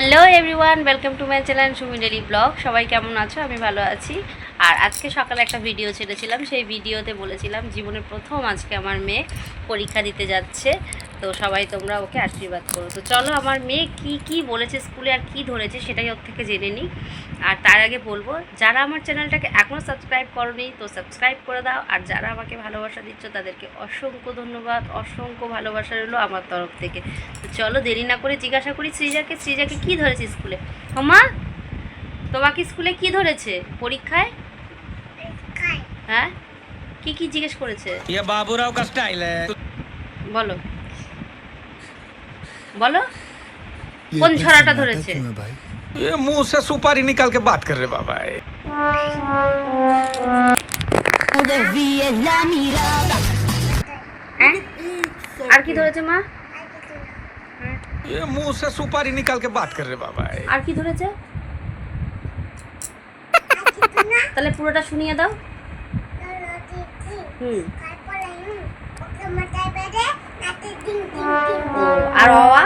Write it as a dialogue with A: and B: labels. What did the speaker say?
A: Hello everyone, welcome to my channel Sumi daily blog. সবাই কেমন আছো? আমি ভালো আছি। আর আজকে সকালে একটা ভিডিও ছেড়েছিলাম, সেই ভিডিওতে বলেছিলাম জীবনের প্রথম আজকে আমার মেয়ে পরীক্ষা দিতে যাচ্ছে, তো সবাই তোমরা ওকে আশীর্বাদ করো। তো চলো আমার মেয়ে কি বলেছে স্কুলে আর কি ধরেছে সেটাই ওর থেকে জেনে নিই। আর তার আগে বলবো, যারা আমার চ্যানেলটাকে এখনও সাবস্ক্রাইব করোনি তো সাবস্ক্রাইব করে দাও, আর যারা আমাকে ভালোবাসা দিচ্ছ তাদেরকে অসংখ্য ধন্যবাদ, অসংখ্য ভালোবাসা রইলো আমার তরফ থেকে। তো চলো দেরি না করে জিজ্ঞাসা করি সৃজাকে কি ধরেছে স্কুলে। ওমা, তোমাকে স্কুলে কি ধরেছে পরীক্ষায়? হ্যাঁ, কি জিজ্ঞেস করেছে?
B: ये बाबूराव का स्टाइल है।
A: বলো বলো, কোন ছড়াটা ধরেছে?
B: ये मुंह से सुपारी निकाल के बात कर रहे बाबा।
A: হ্যাঁ, আর কি ধরেছে মা?
B: ये मुंह से सुपारी निकाल के बात कर रहे बाबा।
A: আর কি ধরেছে? তাহলে পুরোটা শুনিয়ে দাও। আর অওয়া?